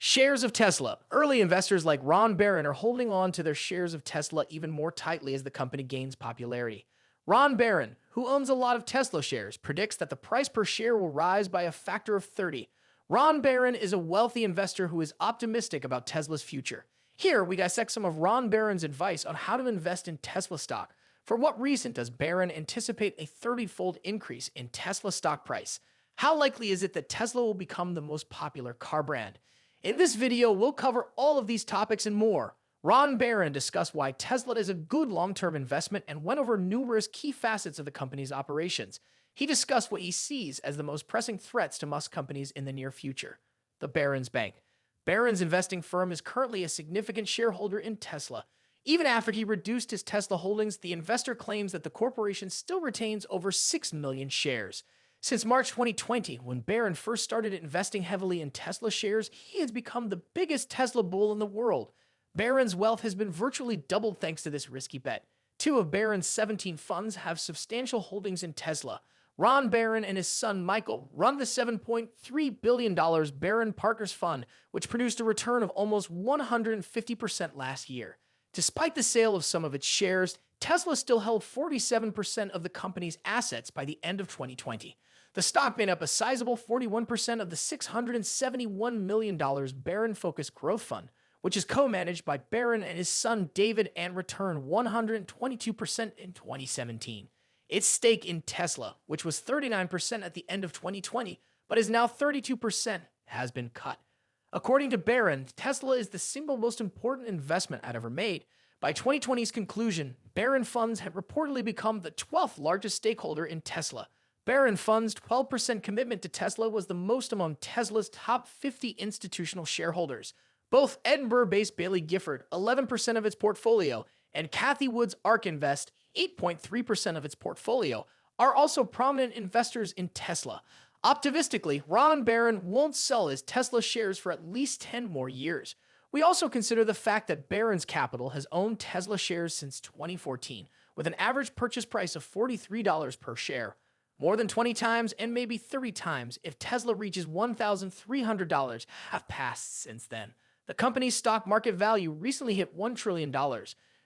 Shares of Tesla. Early investors like Ron Barron are holding on to their shares of Tesla even more tightly as the company gains popularity. Ron Barron, who owns a lot of Tesla shares, predicts that the price per share will rise by a factor of 30. Ron Barron is a wealthy investor who is optimistic about Tesla's future. Here, we dissect some of Ron Barron's advice on how to invest in Tesla stock. For what reason does Barron anticipate a 30-fold increase in Tesla stock price? How likely is it that Tesla will become the most popular car brand? In this video, we'll cover all of these topics and more. Ron Barron discussed why Tesla is a good long-term investment and went over numerous key facets of the company's operations. He discussed what he sees as the most pressing threats to Musk companies in the near future. The Barron's Bank. Barron's investing firm is currently a significant shareholder in Tesla. Even after he reduced his Tesla holdings, the investor claims that the corporation still retains over 6 million shares. Since March 2020, when Barron first started investing heavily in Tesla shares, he has become the biggest Tesla bull in the world. Barron's wealth has been virtually doubled thanks to this risky bet. Two of Barron's 17 funds have substantial holdings in Tesla. Ron Barron and his son Michael run the $7.3 billion Barron Partners Fund, which produced a return of almost 150% last year. Despite the sale of some of its shares, Tesla still held 47% of the company's assets by the end of 2020. The stock made up a sizable 41% of the $671 million Barron-focused growth fund, which is co-managed by Barron and his son David and returned 122% in 2017. Its stake in Tesla, which was 39% at the end of 2020, but is now 32%, has been cut. According to Barron, Tesla is the single most important investment I'd ever made. By 2020's conclusion, Barron funds had reportedly become the 12th largest stakeholder in Tesla. Barron Fund's 12% commitment to Tesla was the most among Tesla's top 50 institutional shareholders. Both Edinburgh-based Baillie Gifford, 11% of its portfolio, and Cathie Wood's ARK Invest, 8.3% of its portfolio, are also prominent investors in Tesla. Optimistically, Ron Barron won't sell his Tesla shares for at least 10 more years. We also consider the fact that Barron's Capital has owned Tesla shares since 2014, with an average purchase price of $43 per share. More than 20 times and maybe 30 times if Tesla reaches $1,300 have passed since then. The company's stock market value recently hit $1 trillion.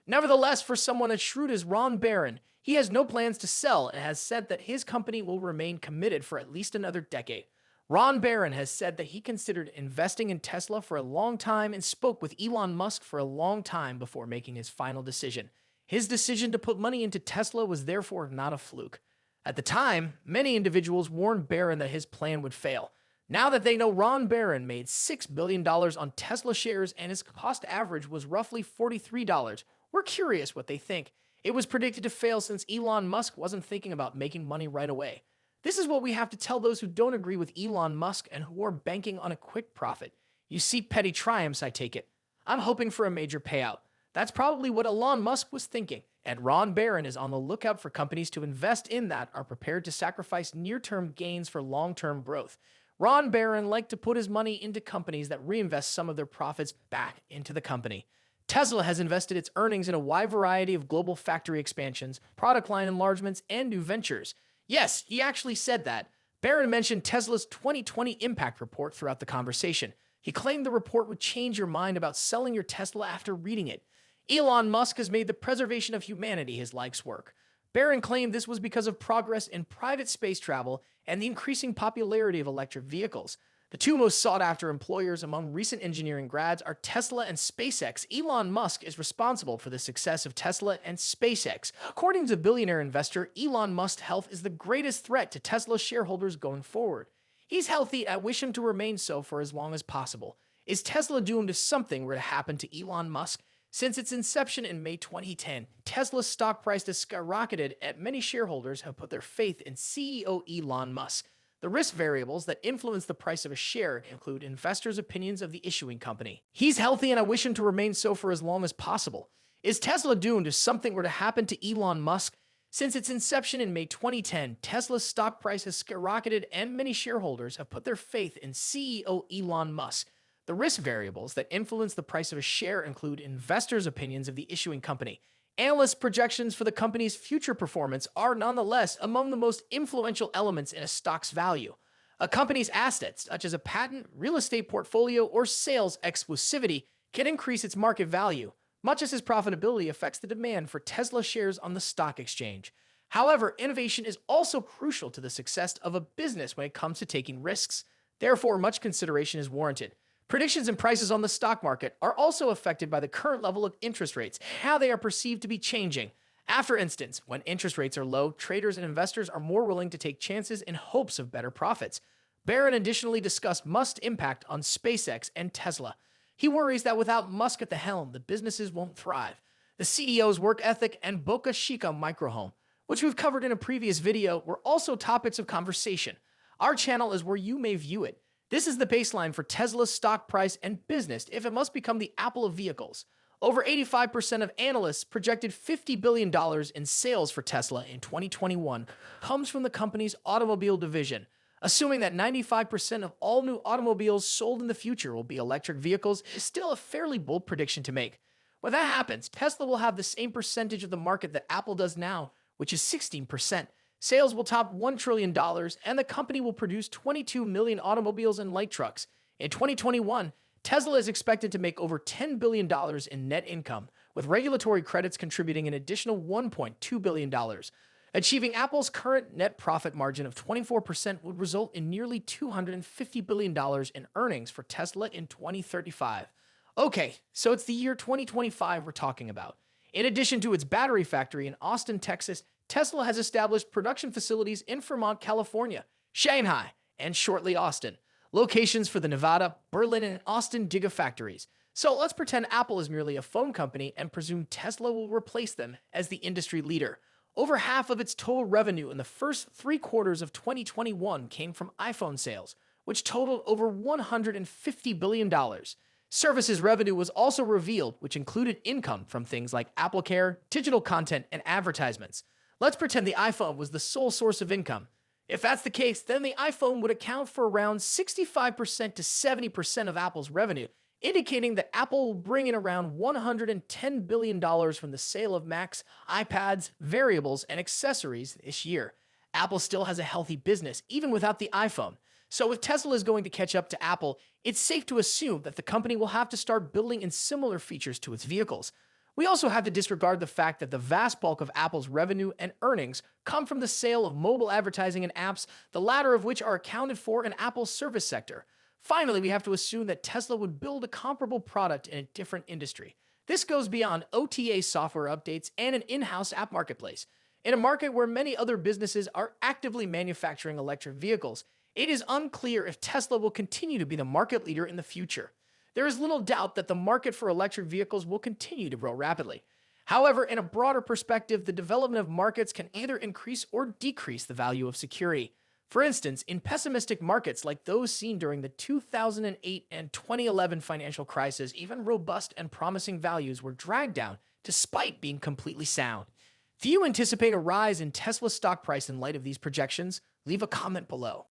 Nevertheless, for someone as shrewd as Ron Barron, he has no plans to sell and has said that his company will remain committed for at least another decade. Ron Barron has said that he considered investing in Tesla for a long time and spoke with Elon Musk for a long time before making his final decision. His decision to put money into Tesla was therefore not a fluke. At the time, many individuals warned Barron that his plan would fail. Now that they know Ron Barron made $6 billion on Tesla shares and his cost average was roughly $43, we're curious what they think. It was predicted to fail since Elon Musk wasn't thinking about making money right away. This is what we have to tell those who don't agree with Elon Musk and who are banking on a quick profit. You seek petty triumphs, I take it. I'm hoping for a major payout. That's probably what Elon Musk was thinking, and Ron Barron is on the lookout for companies to invest in that are prepared to sacrifice near-term gains for long-term growth. Ron Barron liked to put his money into companies that reinvest some of their profits back into the company. Tesla has invested its earnings in a wide variety of global factory expansions, product line enlargements, and new ventures. Yes, he actually said that. Barron mentioned Tesla's 2020 impact report throughout the conversation. He claimed the report would change your mind about selling your Tesla after reading it. Elon Musk has made the preservation of humanity his life's work. Barron claimed this was because of progress in private space travel and the increasing popularity of electric vehicles. The two most sought-after employers among recent engineering grads are Tesla and SpaceX. Elon Musk is responsible for the success of Tesla and SpaceX. According to Billionaire investor, Elon Musk's health is the greatest threat to Tesla shareholders going forward. He's healthy, I wish him to remain so for as long as possible. Is Tesla doomed if something were to happen to Elon Musk? Since its inception in May 2010, Tesla's stock price has skyrocketed and many shareholders have put their faith in CEO Elon Musk. The risk variables that influence the price of a share include investors' opinions of the issuing company. He's healthy and I wish him to remain so for as long as possible. Is Tesla doomed if something were to happen to Elon Musk? Since its inception in May 2010, Tesla's stock price has skyrocketed and many shareholders have put their faith in CEO Elon Musk. The risk variables that influence the price of a share include investors' opinions of the issuing company. Analysts' projections for the company's future performance are nonetheless among the most influential elements in a stock's value. A company's assets, such as a patent, real estate portfolio, or sales exclusivity, can increase its market value, much as its profitability affects the demand for Tesla shares on the stock exchange. However, innovation is also crucial to the success of a business when it comes to taking risks. Therefore, much consideration is warranted. Predictions and prices on the stock market are also affected by the current level of interest rates, how they are perceived to be changing. For instance, when interest rates are low, traders and investors are more willing to take chances in hopes of better profits. Barron additionally discussed Musk's impact on SpaceX and Tesla. He worries that without Musk at the helm, the businesses won't thrive. The CEO's work ethic and Boca Chica microhome, which we've covered in a previous video, were also topics of conversation. Our channel is where you may view it. This is the baseline for Tesla's stock price and business if it must become the Apple of vehicles. Over 85% of analysts projected $50 billion in sales for Tesla in 2021 comes from the company's automobile division. Assuming that 95% of all new automobiles sold in the future will be electric vehicles is still a fairly bold prediction to make. When that happens, Tesla will have the same percentage of the market that Apple does now, which is 16%. Sales will top $1 trillion, and the company will produce 22 million automobiles and light trucks. In 2021, Tesla is expected to make over $10 billion in net income, with regulatory credits contributing an additional $1.2 billion. Achieving Apple's current net profit margin of 24% would result in nearly $250 billion in earnings for Tesla in 2035. Okay, so it's the year 2025 we're talking about. In addition to its battery factory in Austin, Texas, Tesla has established production facilities in Fremont, California, Shanghai, and shortly Austin. Locations for the Nevada, Berlin, and Austin Gigafactories. So let's pretend Apple is merely a phone company and presume Tesla will replace them as the industry leader. Over half of its total revenue in the first 3 quarters of 2021 came from iPhone sales, which totaled over $150 billion. Services revenue was also revealed, which included income from things like AppleCare, digital content, and advertisements. Let's pretend the iPhone was the sole source of income. If that's the case, then the iPhone would account for around 65% to 70% of Apple's revenue, indicating that Apple will bring in around $110 billion from the sale of Macs, iPads, variables, and accessories this year. Apple still has a healthy business, even without the iPhone. So if Tesla is going to catch up to Apple, it's safe to assume that the company will have to start building in similar features to its vehicles. We also have to disregard the fact that the vast bulk of Apple's revenue and earnings come from the sale of mobile advertising and apps, the latter of which are accounted for in Apple's service sector. Finally, we have to assume that Tesla would build a comparable product in a different industry. This goes beyond OTA software updates and an in-house app marketplace. In a market where many other businesses are actively manufacturing electric vehicles, it is unclear if Tesla will continue to be the market leader in the future. There is little doubt that the market for electric vehicles will continue to grow rapidly. However, in a broader perspective, the development of markets can either increase or decrease the value of security. For instance, in pessimistic markets like those seen during the 2008 and 2011 financial crisis, even robust and promising values were dragged down despite being completely sound. Do you anticipate a rise in Tesla's stock price in light of these projections? Leave a comment below.